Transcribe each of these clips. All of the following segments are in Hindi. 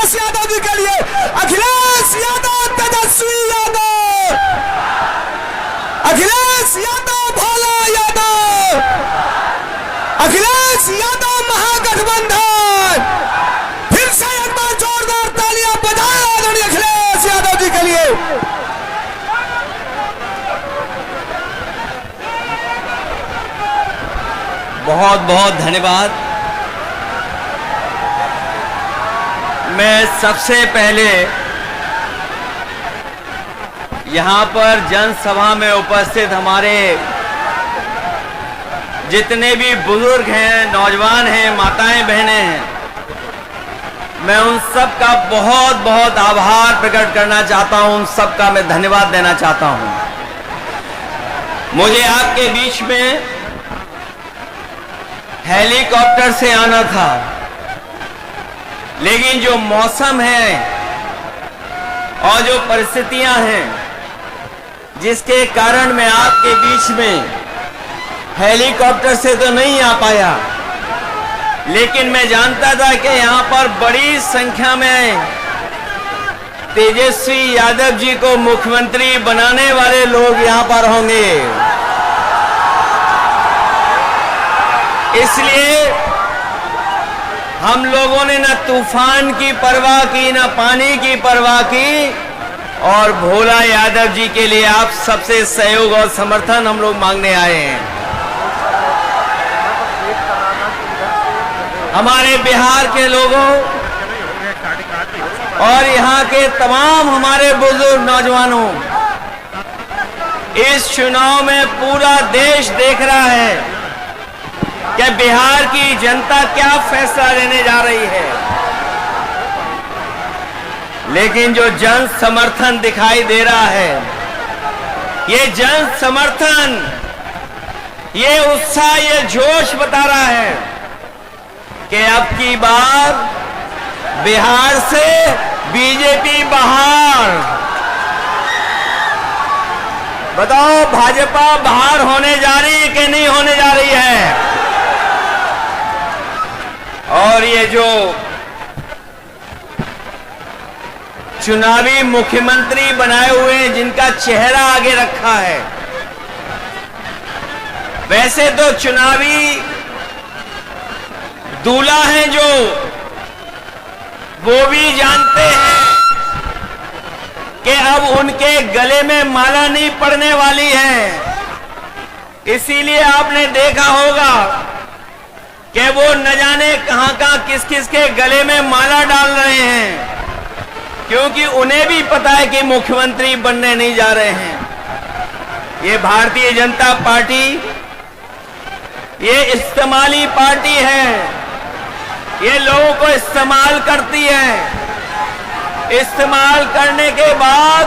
अखिलेश यादव जी के लिए, अखिलेश यादव, तेजस्वी यादव, अखिलेश यादव, भोला यादव, अखिलेश यादव महागठबंधन। फिर से एक बार जोरदार तालियां बजाएं आदरणीय अखिलेश यादव जी के लिए। बहुत बहुत धन्यवाद। मैं सबसे पहले यहाँ पर जनसभा में उपस्थित हमारे जितने भी बुजुर्ग हैं, नौजवान हैं, माताएं, बहनें हैं, मैं उन सब का बहुत बहुत आभार प्रकट करना चाहता हूं। उन सब का मैं धन्यवाद देना चाहता हूं। मुझे आपके बीच में हेलीकॉप्टर से आना था, लेकिन जो मौसम है और जो परिस्थितियां हैं जिसके कारण मैं आपके बीच में हेलीकॉप्टर से तो नहीं आ पाया, लेकिन मैं जानता था कि यहां पर बड़ी संख्या में तेजस्वी यादव जी को मुख्यमंत्री बनाने वाले लोग यहां पर होंगे। इसलिए हम लोगों ने न तूफान की परवाह की, न पानी की परवाह की, और भोला यादव जी के लिए आप सबसे सहयोग और समर्थन हम लोग मांगने आए हैं। हमारे बिहार के लोगों और यहाँ के तमाम हमारे बुजुर्ग नौजवानों, इस चुनाव में पूरा देश देख रहा है कि बिहार की जनता क्या फैसला लेने जा रही है। लेकिन जो जन समर्थन दिखाई दे रहा है, ये जन समर्थन, ये उत्साह, ये जोश बता रहा है कि अब की बार बिहार से बीजेपी बाहर। बताओ भाजपा बाहर होने जा रही है कि नहीं होने जा रही है? और ये जो चुनावी मुख्यमंत्री बनाए हुए हैं, जिनका चेहरा आगे रखा है, वैसे तो चुनावी दूल्हा हैं जो, वो भी जानते हैं कि अब उनके गले में माला नहीं पड़ने वाली है। इसीलिए आपने देखा होगा कि वो न जाने कहां कहां किस किस के गले में माला डाल रहे हैं, क्योंकि उन्हें भी पता है कि मुख्यमंत्री बनने नहीं जा रहे हैं। ये भारतीय जनता पार्टी, ये इस्तेमाली पार्टी है। ये लोगों को इस्तेमाल करती है, इस्तेमाल करने के बाद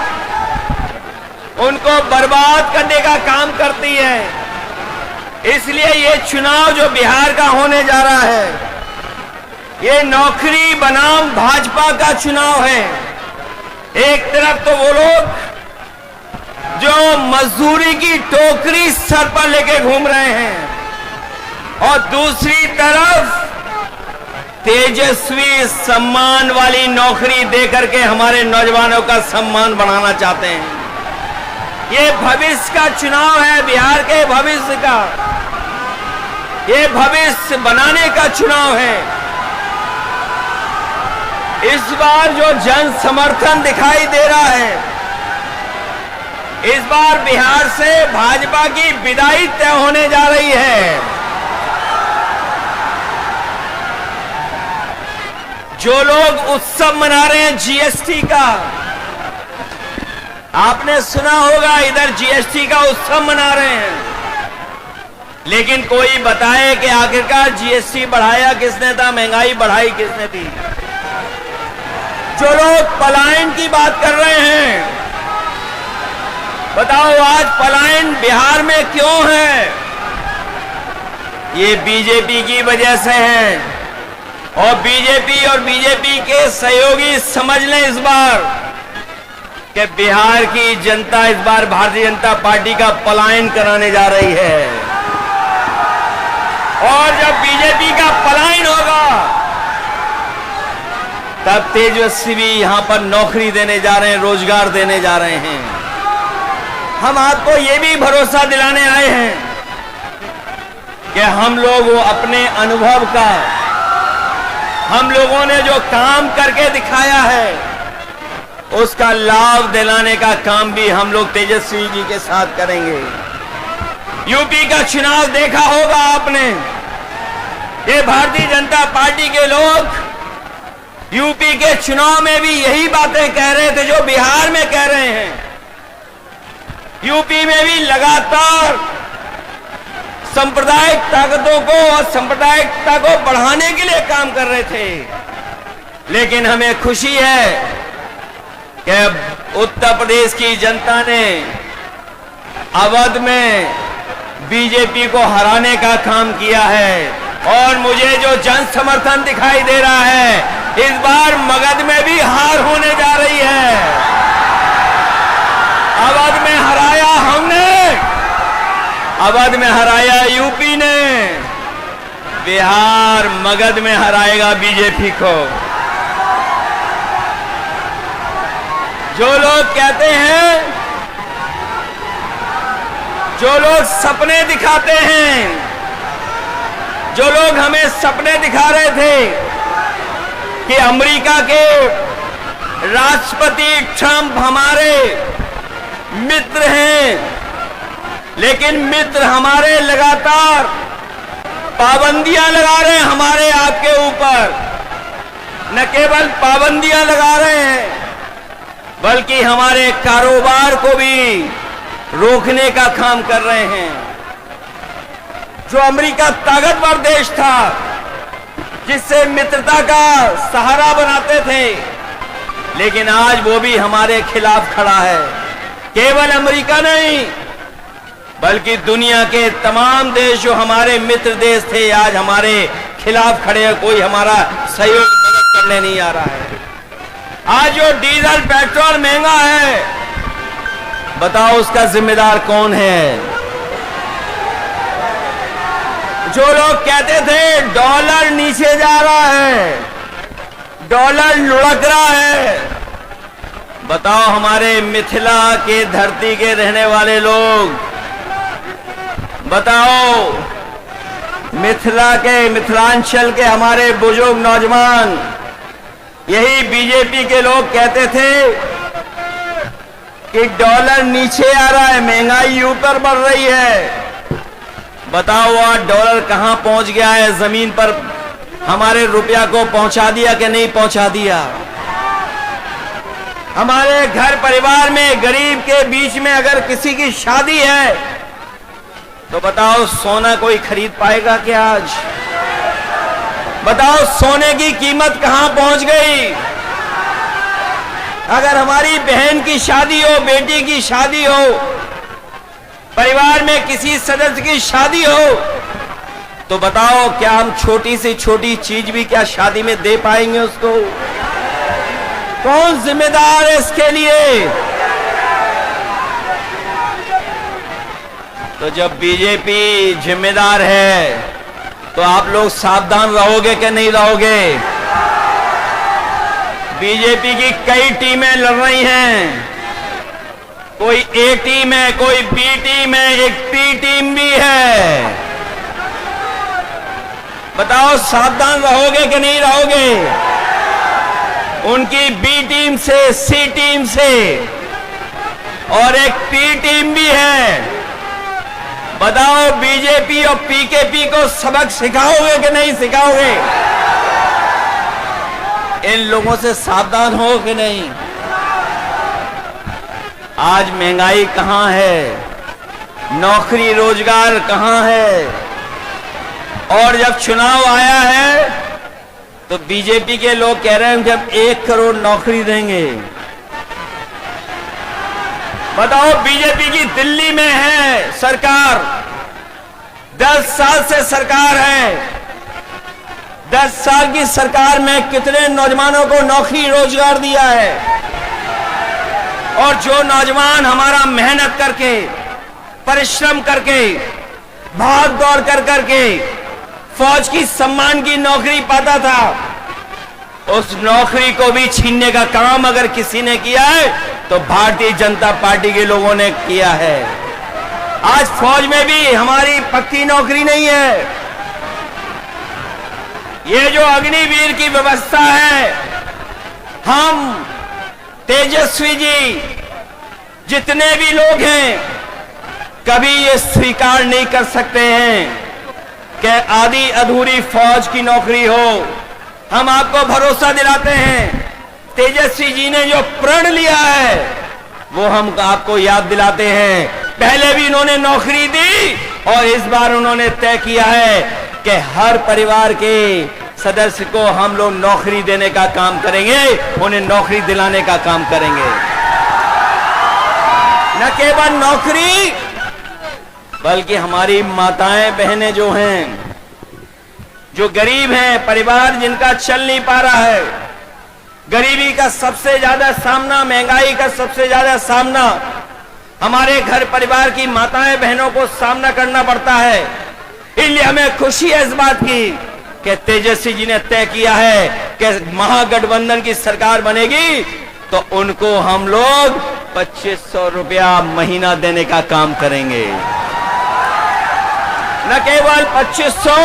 उनको बर्बाद करने का काम करती है। इसलिए ये चुनाव जो बिहार का होने जा रहा है, ये नौकरी बनाम भाजपा का चुनाव है। एक तरफ तो वो लोग जो मजदूरी की टोकरी सर पर लेके घूम रहे हैं, और दूसरी तरफ तेजस्वी सम्मान वाली नौकरी देकर के हमारे नौजवानों का सम्मान बढ़ाना चाहते हैं। ये भविष्य का चुनाव है, बिहार के भविष्य का, ये भविष्य बनाने का चुनाव है। इस बार जो जन समर्थन दिखाई दे रहा है, इस बार बिहार से भाजपा की विदाई तय होने जा रही है। जो लोग उत्सव मना रहे हैं जीएसटी का, आपने सुना होगा इधर जीएसटी का उत्सव मना रहे हैं, लेकिन कोई बताए कि आखिरकार जीएसटी बढ़ाया किसने था, महंगाई बढ़ाई किसने थी? जो लोग पलायन की बात कर रहे हैं, बताओ आज पलायन बिहार में क्यों है? ये बीजेपी की वजह से है, और बीजेपी के सहयोगी समझ लें इस बार कि बिहार की जनता इस बार भारतीय जनता पार्टी का पलायन कराने जा रही है। और जब बीजेपी का पलायन होगा तब तेजस्वी भी यहां पर नौकरी देने जा रहे हैं, रोजगार देने जा रहे हैं। हम आपको ये भी भरोसा दिलाने आए हैं कि हम लोग वो अपने अनुभव का, हम लोगों ने जो काम करके दिखाया है, उसका लाभ दिलाने का काम भी हम लोग तेजस्वी जी के साथ करेंगे। यूपी का चुनाव देखा होगा आपने। ये भारतीय जनता पार्टी के लोग यूपी के चुनाव में भी यही बातें कह रहे थे जो बिहार में कह रहे हैं। यूपी में भी लगातार सांप्रदायिक ताकतों को और सांप्रदायिकता को बढ़ाने के लिए काम कर रहे थे। लेकिन हमें खुशी है कि उत्तर प्रदेश की जनता ने अवध में बीजेपी को हराने का काम किया है और मुझे जो जन समर्थन दिखाई दे रहा है, इस बार मगध में भी हार होने जा रही है। अवध में हराया हमने, अवध में हराया यूपी ने, बिहार मगध में हराएगा बीजेपी को। जो लोग कहते हैं, जो लोग सपने दिखाते हैं, जो लोग हमें सपने दिखा रहे थे कि अमेरिका के राष्ट्रपति ट्रंप हमारे मित्र हैं, लेकिन मित्र हमारे लगातार पाबंदियां लगा रहे हैं हमारे आपके ऊपर। न केवल पाबंदियां लगा रहे हैं, बल्कि हमारे कारोबार को भी रोकने का काम कर रहे हैं। जो अमेरिका ताकतवर देश था, जिससे मित्रता का सहारा बनाते थे, लेकिन आज वो भी हमारे खिलाफ खड़ा है। केवल अमेरिका नहीं, बल्कि दुनिया के तमाम देश जो हमारे मित्र देश थे, आज हमारे खिलाफ खड़े हैं। कोई हमारा सहयोग मदद करने नहीं आ रहा है। आज जो डीजल पेट्रोल महंगा है, बताओ उसका जिम्मेदार कौन है? जो लोग कहते थे डॉलर नीचे जा रहा है, डॉलर लुढ़क रहा है, बताओ हमारे मिथिला के धरती के रहने वाले लोग, बताओ मिथिला के, मिथिलांचल के हमारे बुजुर्ग नौजवान, यही बीजेपी के लोग कहते थे कि डॉलर नीचे आ रहा है, महंगाई ऊपर बढ़ रही है। बताओ आज डॉलर कहां पहुंच गया है? जमीन पर हमारे रुपया को पहुंचा दिया कि नहीं पहुंचा दिया? हमारे घर परिवार में गरीब के बीच में अगर किसी की शादी है, तो बताओ सोना कोई खरीद पाएगा क्या आज? बताओ सोने की कीमत कहां पहुंच गई? अगर हमारी बहन की शादी हो, बेटी की शादी हो, परिवार में किसी सदस्य की शादी हो, तो बताओ क्या हम छोटी से छोटी चीज भी क्या शादी में दे पाएंगे उसको? कौन जिम्मेदार है इसके लिए? तो जब बीजेपी जिम्मेदार है, तो आप लोग सावधान रहोगे कि नहीं रहोगे? बीजेपी की कई टीमें लड़ रही हैं। कोई ए टीम है, कोई बी टीम है, एक पी टीम भी है। बताओ सावधान रहोगे कि नहीं रहोगे? उनकी बी टीम से, सी टीम से और एक पी टीम भी है। बताओ बीजेपी और पीकेपी को सबक सिखाओगे कि नहीं सिखाओगे? इन लोगों से सावधान हो कि नहीं? आज महंगाई कहां है? नौकरी रोजगार कहां है? और जब चुनाव आया है, तो बीजेपी के लोग कह रहे हैं जब 1 करोड़ नौकरी देंगे। बताओ बीजेपी की दिल्ली में है सरकार, 10 साल से सरकार है। 10 साल की सरकार में कितने नौजवानों को नौकरी रोजगार दिया है? और जो नौजवान हमारा मेहनत करके, परिश्रम करके, भाग दौड़ कर करके फौज की सम्मान की नौकरी पाता था, उस नौकरी को भी छीनने का काम अगर किसी ने किया है तो भारतीय जनता पार्टी के लोगों ने किया है। आज फौज में भी हमारी पक्की नौकरी नहीं है। ये जो अग्निवीर की व्यवस्था है, हम तेजस्वी जी जितने भी लोग हैं कभी ये स्वीकार नहीं कर सकते हैं कि आधी अधूरी फौज की नौकरी हो। हम आपको भरोसा दिलाते हैं, तेजस्वी जी ने जो प्रण लिया है वो हम आपको याद दिलाते हैं। पहले भी इन्होंने नौकरी दी और इस बार उन्होंने तय किया है कि हर परिवार के सदस्य को हम लोग नौकरी देने का काम करेंगे, उन्हें नौकरी दिलाने का काम करेंगे। न केवल नौकरी बल्कि हमारी माताएं बहनें जो हैं, जो गरीब हैं, परिवार जिनका चल नहीं पा रहा है, गरीबी का सबसे ज्यादा सामना, महंगाई का सबसे ज्यादा सामना हमारे घर परिवार की माताएं बहनों को सामना करना पड़ता है। इसलिए हमें खुशी है इस बात की कि तेजस्वी जी ने तय किया है कि महागठबंधन की सरकार बनेगी तो उनको हम लोग 2500 रुपया महीना देने का काम करेंगे। न केवल 2500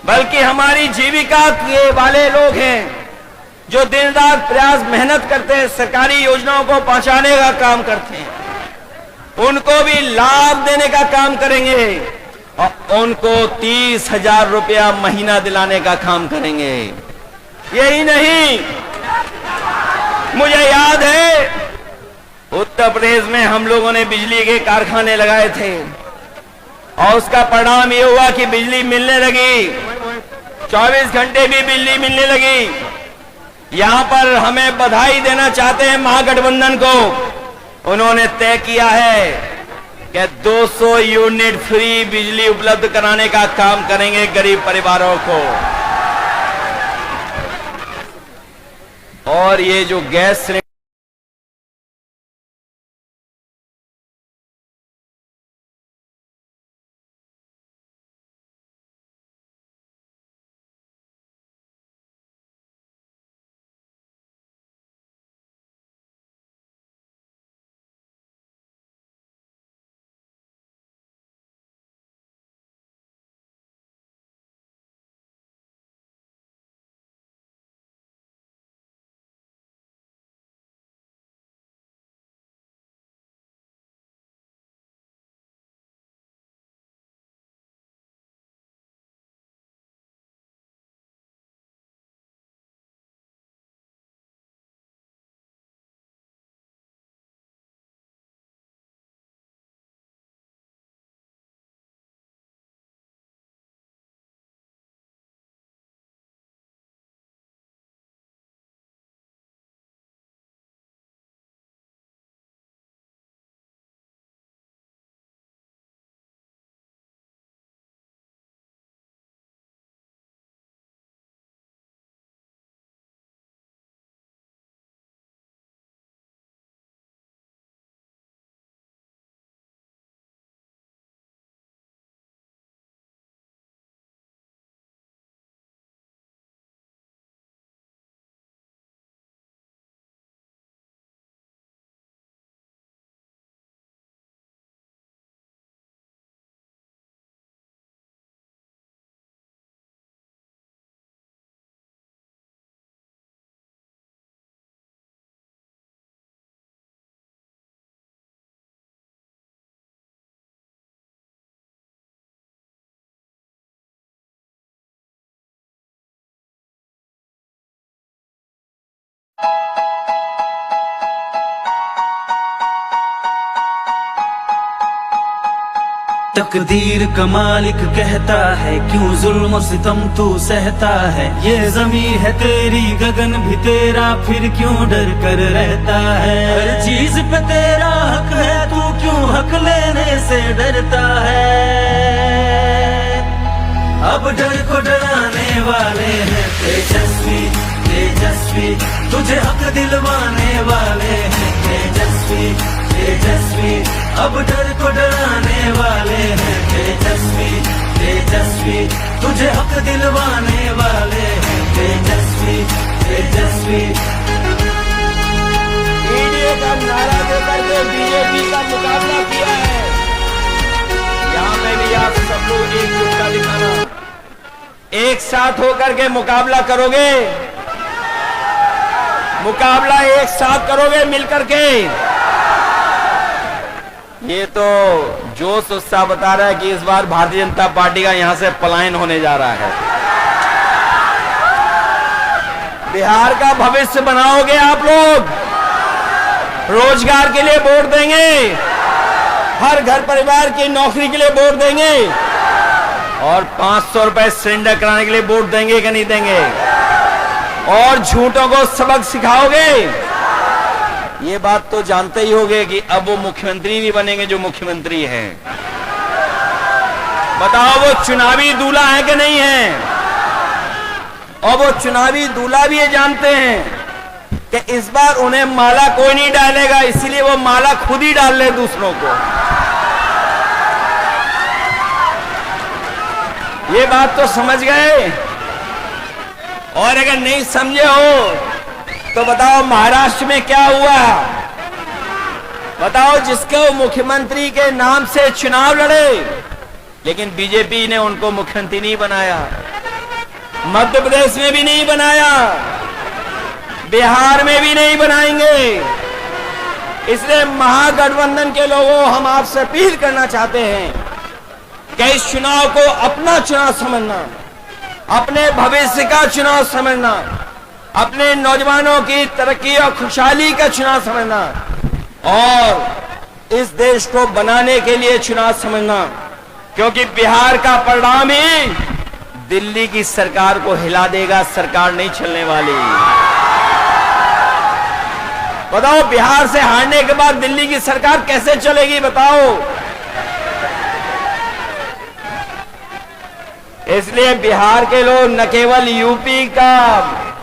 बल्कि हमारी जीविका के वाले लोग हैं जो दिन रात प्रयास मेहनत करते हैं, सरकारी योजनाओं को पहुंचाने का काम करते हैं, उनको भी लाभ देने का काम करेंगे और उनको 30,000 रुपया महीना दिलाने का काम करेंगे। यही नहीं, मुझे याद है उत्तर प्रदेश में हम लोगों ने बिजली के कारखाने लगाए थे और उसका परिणाम ये हुआ कि बिजली मिलने लगी, 24 घंटे भी बिजली मिलने लगी। यहां पर हमें बधाई देना चाहते हैं महागठबंधन को। उन्होंने तय किया है कि 200 यूनिट फ्री बिजली उपलब्ध कराने का काम करेंगे गरीब परिवारों को। और ये जो गैस सिलेंडर तकदीर का मालिक कहता है क्यों जुल्म और सितम तू सहता है। ये ज़मीं है तेरी गगन भी तेरा फिर क्यों डर कर रहता है। हर चीज पे तेरा हक है तू क्यों हक लेने से डरता है। अब डर को डराने वाले हैं तेजस्वी तेजस्वी, तुझे हक दिलवाने वाले हैं तेजस्वी तेजस्वी, अब डर को डराने वाले हैं तेजस्वी, तेजस्वी, तुझे हक दिलवाने वाले हैं तेजस्वी, तेजस्वी। ईडीए का नारा देकर के बीजेपी का मुकाबला किया है। यहाँ पे भी आप सब लोग एकजुटता दिखाना, एक साथ होकर के मुकाबला करोगे, मुकाबला एक साथ करोगे मिलकर के। ये तो जोश उत्साह बता रहा है कि इस बार भारतीय जनता पार्टी का यहां से पलायन होने जा रहा है। बिहार का भविष्य बनाओगे आप लोग, रोजगार के लिए वोट देंगे, हर घर परिवार की नौकरी के लिए वोट देंगे और 500 रुपए सिलेंडर कराने के लिए वोट देंगे कि नहीं देंगे? और झूठों को सबक सिखाओगे। ये बात तो जानते ही होंगे कि अब वो मुख्यमंत्री भी बनेंगे जो मुख्यमंत्री हैं। बताओ वो चुनावी दूल्हा है कि नहीं है? और वो चुनावी दूल्हा भी ये जानते हैं कि इस बार उन्हें माला कोई नहीं डालेगा, इसीलिए वो माला खुद ही डाल ले दूसरों को। ये बात तो समझ गए। और अगर नहीं समझे हो तो बताओ महाराष्ट्र में क्या हुआ? बताओ, जिसको मुख्यमंत्री के नाम से चुनाव लड़े लेकिन बीजेपी ने उनको मुख्यमंत्री नहीं बनाया, मध्य प्रदेश में भी नहीं बनाया, बिहार में भी नहीं बनाएंगे। इसलिए महागठबंधन के लोगों, हम आपसे अपील करना चाहते हैं कि इस चुनाव को अपना चुनाव समझना, अपने भविष्य का चुनाव समझना, अपने नौजवानों की तरक्की और खुशहाली का चुनाव समझना और इस देश को बनाने के लिए चुनाव समझना। क्योंकि बिहार का परिणाम ही दिल्ली की सरकार को हिला देगा, सरकार नहीं चलने वाली। बताओ, बिहार से हारने के बाद दिल्ली की सरकार कैसे चलेगी? बताओ। इसलिए बिहार के लोग न केवल यूपी का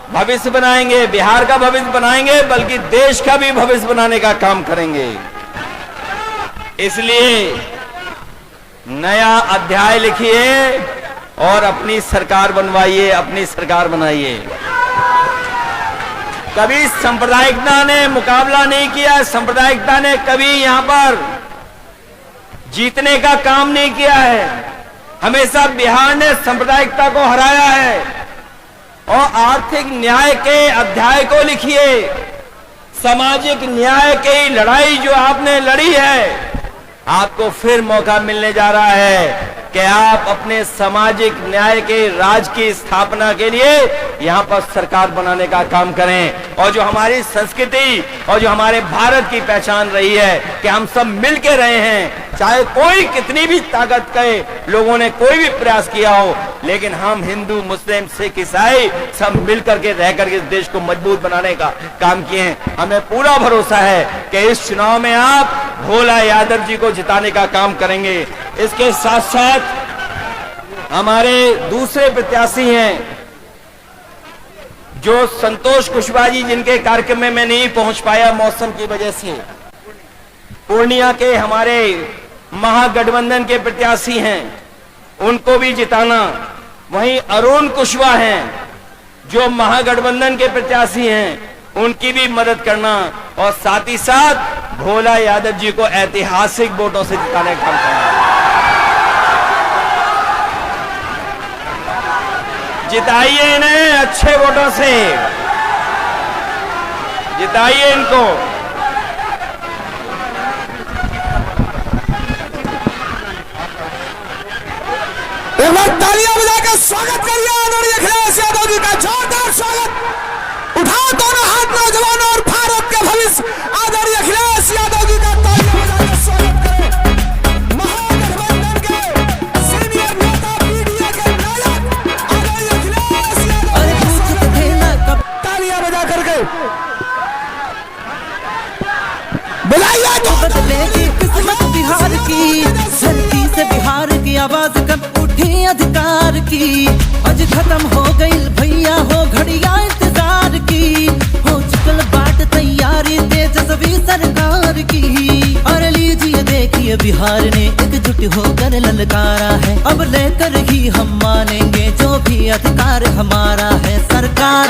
भविष्य बनाएंगे, बिहार का भविष्य बनाएंगे, बल्कि देश का भी भविष्य बनाने का काम करेंगे। इसलिए नया अध्याय लिखिए और अपनी सरकार बनवाइए, अपनी सरकार बनाइए। कभी सांप्रदायिकता ने मुकाबला नहीं किया, सांप्रदायिकता ने कभी यहां पर जीतने का काम नहीं किया है। हमेशा बिहार ने सांप्रदायिकता को हराया है। और आर्थिक न्याय के अध्याय को लिखिए, सामाजिक न्याय की लड़ाई जो आपने लड़ी है, आपको फिर मौका मिलने जा रहा है कि आप अपने सामाजिक न्याय के राज की स्थापना के लिए यहां पर सरकार बनाने का काम करें। और जो हमारी संस्कृति और जो हमारे भारत की पहचान रही है कि हम सब मिल के रहे हैं, चाहे कोई कितनी भी ताकत के लोगों ने कोई भी प्रयास किया हो, लेकिन हम हिंदू, मुस्लिम, सिख, ईसाई सब मिल करके रह करके इस देश को मजबूत बनाने का काम किए हैं। हमें पूरा भरोसा है कि इस चुनाव में आप भोला यादव जी को जिताने का काम करेंगे। इसके साथ साथ हमारे दूसरे प्रत्याशी हैं जो संतोष कुशवाहा जी, जिनके कार्यक्रम में मैं नहीं पहुंच पाया मौसम की वजह से। पूर्णिया के हमारे महागठबंधन के प्रत्याशी हैं, उनको भी जिताना। वहीं अरुण कुशवाहा हैं जो महागठबंधन के प्रत्याशी हैं, उनकी भी मदद करना और साथ ही साथ भोला यादव जी को ऐतिहासिक वोटों से जिताने का काम करना। जिताइए इन्हें अच्छे वोटों से, जिताइए इनको। एक बार तालियां बजाकर स्वागत करिए आदरणीय अखिलेश यादव जी का, जोरदार स्वागत। उठाओ दोनों हाथ नौजवानों और भारत का भविष्य आदरणीय अखिलेश यादव जी का, तालियां बजाकर स्वागत करें। महागठबंधन के सीनियर नेता, मीडिया के नायक आदरणीय अखिलेश यादव, तालियां बजा करके बुलाइए। बदलेगी किस्मत बिहार की, धरती से बिहार की आवाज कब उठी अधिकार की। आज खत्म हो गई भैया हो घड़िया इंतजार की, हो चुकल बाट तैयारी तेजस्वी सरकार की। बिहार ने एकजुट होकर ललकारा है। अब लेकर ही हम मानेंगे जो भी अधिकार हमारा है। सरकार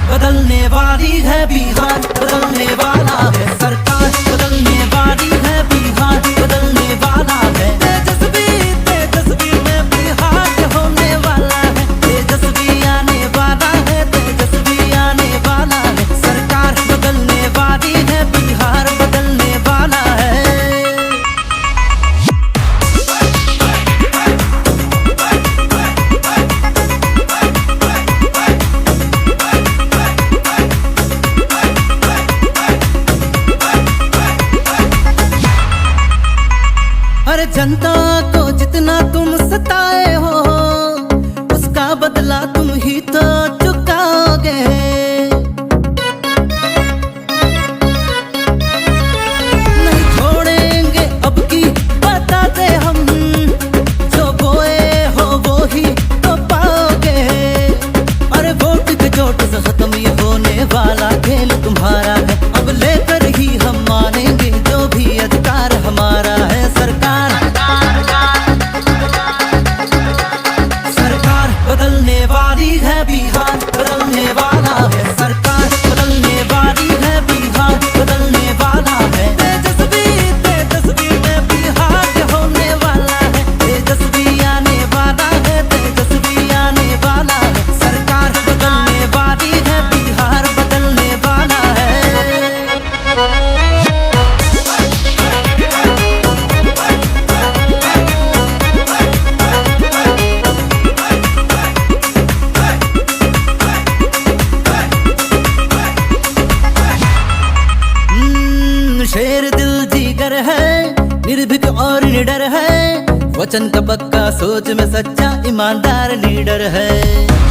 बदलने वाली है, बिहार बदलने वाला है। सरकार बदलने वाली है, बिहार बदलने वाला है। तेजस्वी में बिहार होने वाला है। तेजस्वी आने वाला है, तेजस्वी आने वाला है। सरकार बदलने वाली है, बिहार बदलने वाला है। अरे जनता को जितना तुम सताए हो, उसका बदला तुम ही तो चुकाओगे। नहीं छोड़ेंगे अब की बताते हम, जो बोए हो वो ही तो पाओगे। अरे वोट के चोट से खत्म ये होने वाला खेल तुम्हारा है। अब लेकर ही हम मानेंगे जो भी अधिकार हमारा है। सरकार बदलने वाली है, बिहार बदलने वाला है। सरकार बदलने वाली है, बिहार बदलने वाला है। तेजस्वी में बिहार होने वाला है। तेजस्वी आने वाला है, तेजस्वी आने वाला है। सरकार बदलने वाली है, बिहार बदलने वाला है। शेर दिल जिगर है, निर्भीक और निडर है। वचन का पक्का, सोच में सच्चा ईमानदार लीडर है।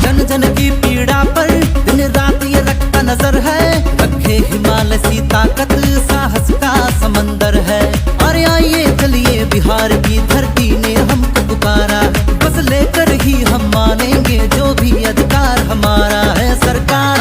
जन जन की पीड़ा पर दिन रात ये रखता नजर है। रखे हिमालय सी ताकत, साहस का समंदर है। और आइए चलिए बिहार की धरती ने हमको पुकारा है। बस लेकर ही हम मानेंगे जो भी अधिकार हमारा है। सरकार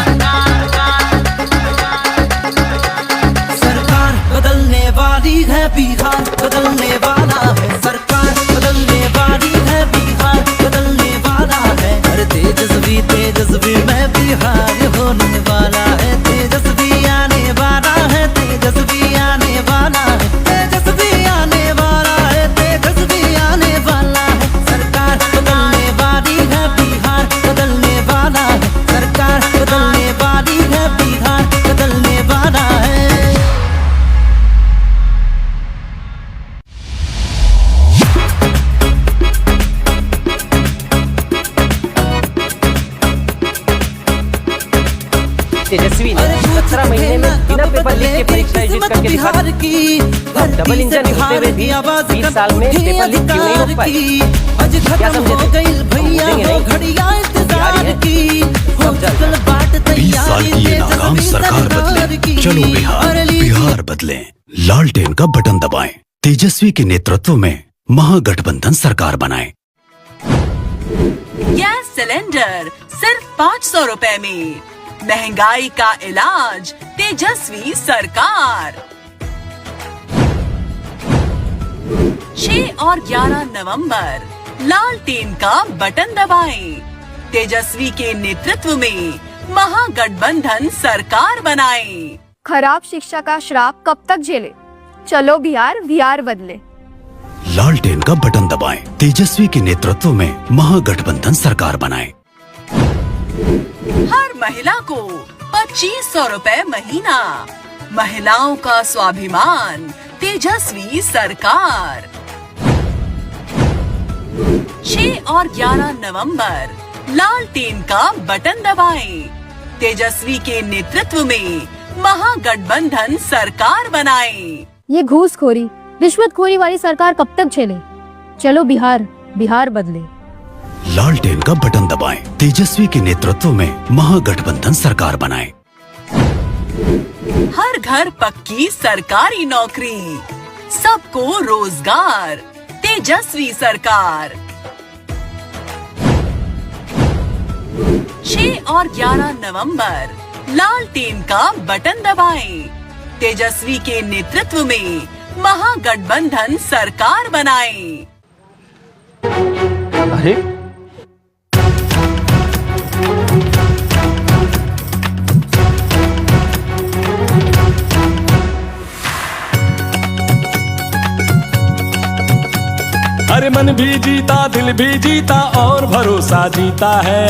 बदलने वाली है, बिहार बदलने वाला है। सरकार बदलने वाली है, बिहार बदलने वाला है। अरे तेजस्वी में बिहार होने वाला है। तेजस्वी आने वाला है, तेजस्वी आने वाला है। तेजस्वी आने वाला है, तेजस्वी आने वाला है। सरकार बदलने वाली है, बिहार बदलने वाला है। सरकार बदलने वाली है, बिहार बदलने वाला है। तेजस्वी ने 17 महीने में बिना पेपर लीक के परीक्षा आयोजित करके दिखा दी। डबल इंजन होते हुए भी 20 साल में पेपर लीक क्यों नहीं रोक पाई? क्या समझे थे? 20 साल की ये नाकाम सरकार बदले, चलो बिहार बिहार बदले। लालटेन का बटन दबाएं, तेजस्वी के नेतृत्व में महागठबंधन सरकार बनाएं। गैस सिलेंडर सिर्फ 500 रुपए में, महंगाई का इलाज तेजस्वी सरकार। 6 और 11 नवंबर लालटेन का बटन दबाएं, तेजस्वी के नेतृत्व में महागठबंधन सरकार बनाएं। खराब शिक्षा का श्राप कब तक झेले? चलो बिहार बिहार बदले। लालटेन का बटन दबाएं, तेजस्वी के नेतृत्व में महागठबंधन सरकार बनाएं। हर महिला को 2500 रुपए महीना, महिलाओं का स्वाभिमान तेजस्वी सरकार। 6 और 11 नवंबर लालटेन का बटन दबाएं, तेजस्वी के नेतृत्व में महागठबंधन सरकार बनाएं। ये घूसखोरी रिश्वतखोरी वाली सरकार कब तक झेले? चलो बिहार बिहार बदले। लालटेन का बटन दबाएं, तेजस्वी के नेतृत्व में महागठबंधन सरकार बनाएं। हर घर पक्की सरकारी नौकरी, सबको रोजगार तेजस्वी सरकार। 6 और 11 नवंबर लालटेन का बटन दबाएं, तेजस्वी के नेतृत्व में महागठबंधन सरकार बनाए। अरे अरे मन भी जीता, दिल भी जीता और भरोसा जीता है।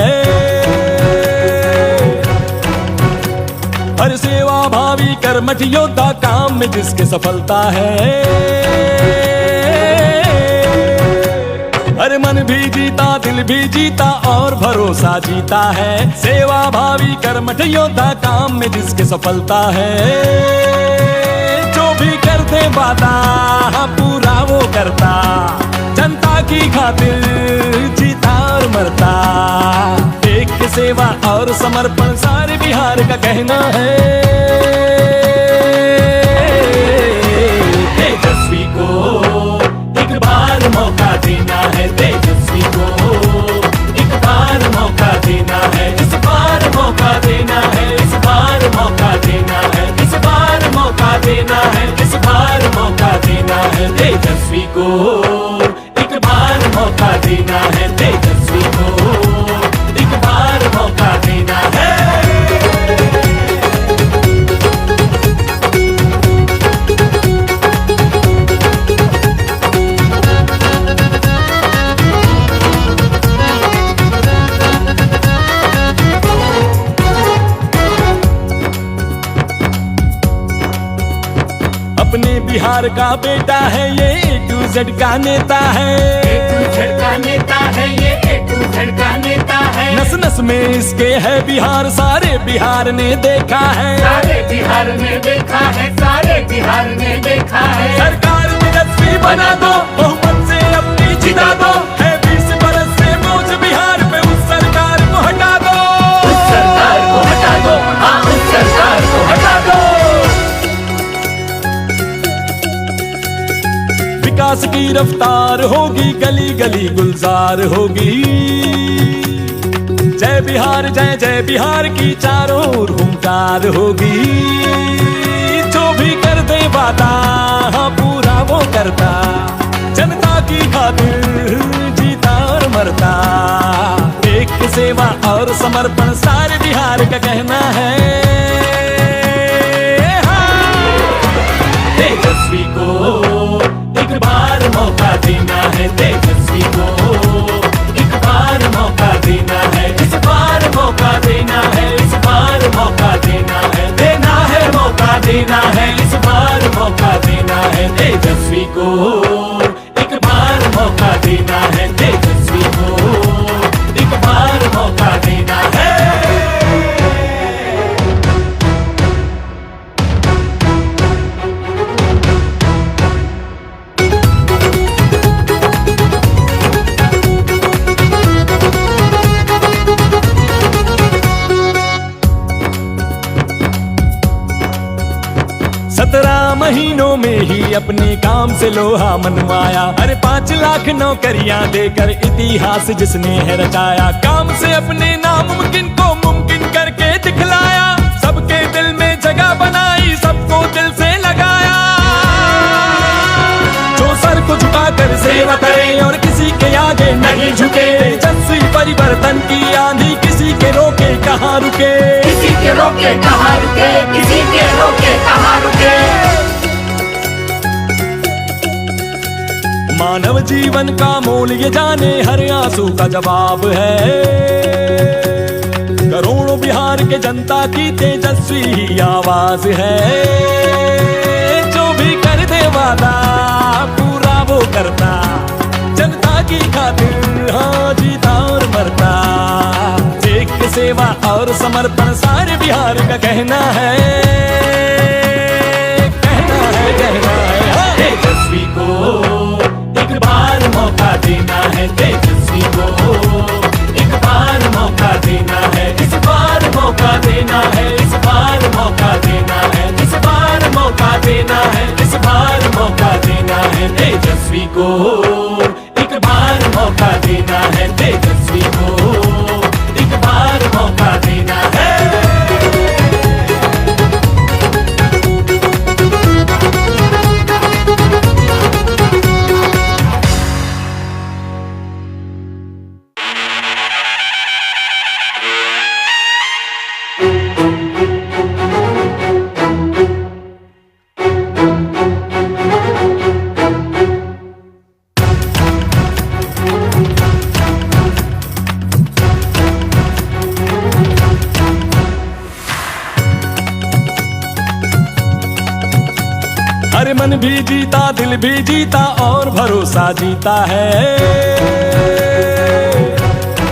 हर सेवा भावी कर्मठ योद्धा काम में जिसके सफलता है। अरे मन भी जीता, दिल भी जीता और भरोसा जीता है। सेवा भावी कर्मठ योद्धा काम में जिसके सफलता है। जो भी करते वादा पूरा वो करता, जनता की खातिर जीता और मरता। एक की सेवा और समर्पण सारे बिहार का कहना है। तेजस्वी को एक बार मौका देना है। तेजस्वी को एक बार मौका देना है। इस बार मौका देना है। इस बार मौका देना है। इस बार मौका देना है। इस बार मौका देना है। तेजस्वी को एक बार मौका देना है। तेजस्वी को एक बार मौका देना है। अपने बिहार का बेटा है ये, A to Z का नेता है। A to Z का नेता है ये, A to Z का नेता है। नस नस में इसके है बिहार, सारे बिहार ने देखा है। सारे बिहार ने देखा है। सारे बिहार ने देखा है। सरकार तेजस्वी बना दो, बहुमत से अपनी जिता दो। है 20 बरस से बोझ बिहार पे, उस सरकार को हटा दो। उस सरकार को हटा दो। हाँ, उस सरकार को हटा दो। विकास की रफ्तार होगी, गली गली गुलजार होगी। जय बिहार, जय जय बिहार की चारों ओर हुंकार होगी। जो भी कर दे वादा पूरा वो करता, जनता की खातिर जीता और मरता। एक की सेवा और समर्पण सारे बिहार का कहना है। तेजस्वी को एक बार मौका देना है। तेजस्वी को एक बार मौका देना है। इस बार मौका देना है। इस बार मौका देना है। देना है मौका देना है। इस बार मौका देना है। तेजस्वी को एक बार मौका देना है। तेजस्वी को एक बार मौका देना है। महीनों में ही अपने काम से लोहा मनवाया। अरे 5 लाख नौकरियां देकर इतिहास जिसने है रचाया। काम से अपने नामुमकिन को मुमकिन करके दिखलाया। सबके दिल में जगह बनाई, सबको दिल से लगाया। जो सर को झुकाकर सेवा करे और किसी के आगे नहीं झुके। तेजस्वी परिवर्तन की आंधी किसी के रोके कहाँ रुके। किसी के रोके कहाँ रुके। किसी के रोके कहाँ रुके। मानव जीवन का मोल ये जाने, हर आंसू का जवाब है। करोड़ों बिहार के जनता की तेजस्वी ही आवाज है। जो भी कर दे वादा पूरा वो करता, जनता की खातिर हाँ जीता और मरता। एक की सेवा और समर्पण सारे बिहार का कहना है। कहना है, कहना है। हाँ। तेजस्वी को एक बार मौका देना है। तेजस्वी को एक बार मौका देना है। इस बार मौका देना है। इस बार मौका देना है। इस बार मौका देना है। इस बार मौका देना है। तेजस्वी को एक बार मौका देना है। तेजस्वी को एक बार मौका देना है। अरे मन भी जीता, दिल भी जीता और भरोसा जीता है।